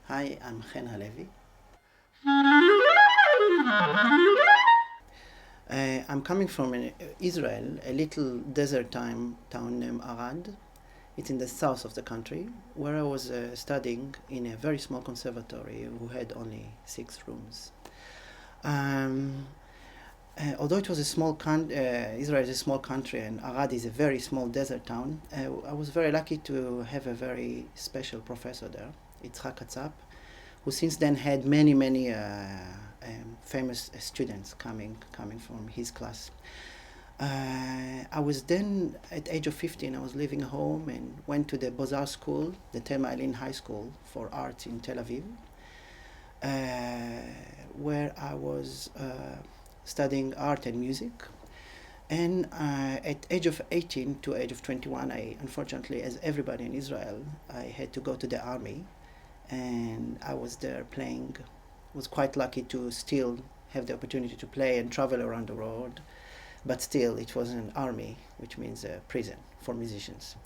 Hi, I'm Chen Halevy. I'm coming from Israel, a little desert town named Arad. It's in the south of the country, where I was studying in a very small conservatory who had only 6 rooms. Um, Although it was a Israel is a small country and Arad is a very small desert town, I was very lucky to have a very special professor there, Yitzhak Katzap, who since then had many famous students coming from his class. I was then at age of 15. I was leaving home and went to the Beaux-Arts school, the Thelma Eileen High School for Arts in Tel Aviv, where I was studying art and music. And at age of 18 to age of 21, I unfortunately, as everybody in Israel, I had to go to the army, and I was there playing. Was quite lucky to still have the opportunity to play and travel around the world, but still it was an army, which means a prison for musicians.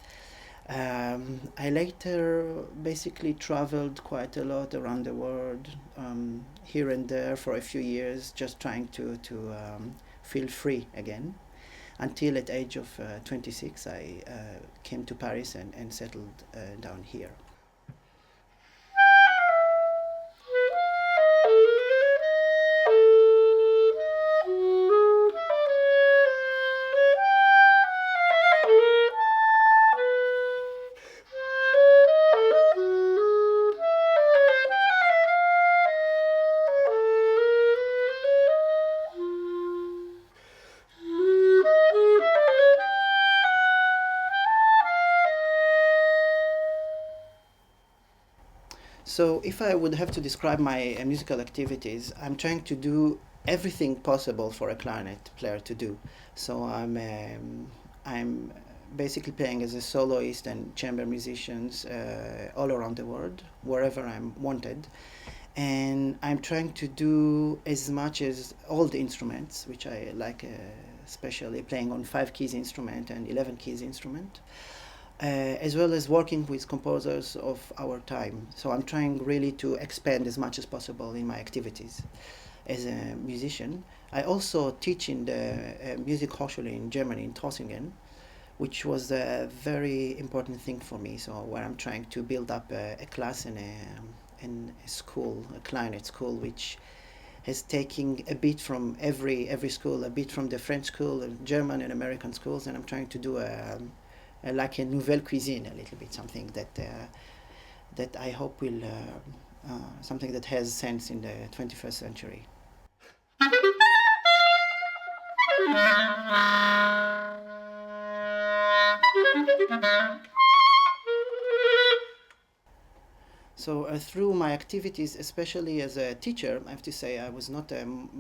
I later basically traveled quite a lot around the world, here and there for a few years, just trying to feel free again, until at age of 26 I came to Paris and settled down here. So, if I would have to describe my musical activities, I'm trying to do everything possible for a clarinet player to do. So, I'm basically playing as a soloist and chamber musicians all around the world, wherever I'm wanted. And I'm trying to do as much as all the instruments, which I like, especially playing on 5 keys instrument and 11 keys instrument, as well as working with composers of our time. So I'm trying really to expand as much as possible in my activities as a musician. I also teach in the music Hochschule in Germany, in Trossingen, which was a very important thing for me. So where I'm trying to build up a class and a school, a clarinet school, which has taken a bit from every school, a bit from the French school, German and American schools, and I'm trying to do like a nouvelle cuisine, a little bit, something that I hope will something that has sense in the 21st century. So through my activities, especially as a teacher, I have to say I was not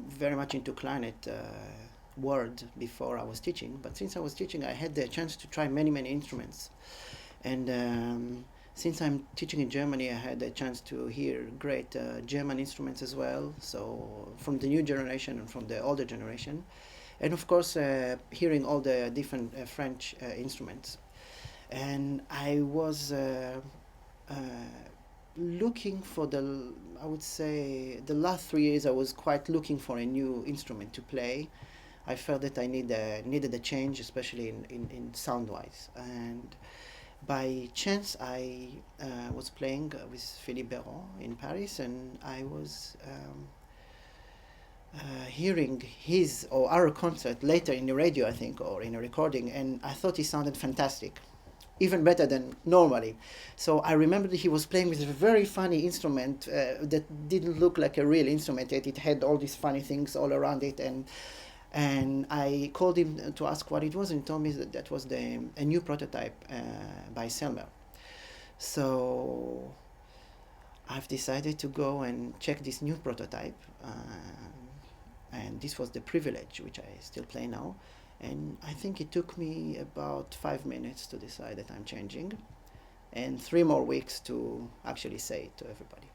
very much into clarinet world before I was teaching. But since I was teaching, I had the chance to try many instruments. And since I'm teaching in Germany, I had a chance to hear great German instruments as well. So from the new generation and from the older generation, and of course hearing all the different French instruments. And I was uh, looking for I would say the last 3 years I was quite looking for a new instrument to play. I felt that I needed a change, especially in sound wise. And by chance, I was playing with Philippe Béron in Paris, and I was hearing his or our concert later in the radio, I think, or in a recording, and I thought he sounded fantastic, even better than normally. So I remember that he was playing with a very funny instrument that didn't look like a real instrument, yet it had all these funny things all around it. And I called him to ask what it was, and he told me that that was a new prototype by Selmer. So I've decided to go and check this new prototype, and this was the Privilège, which I still play now. And I think it took me about 5 minutes to decide that I'm changing, and 3 more weeks to actually say it to everybody.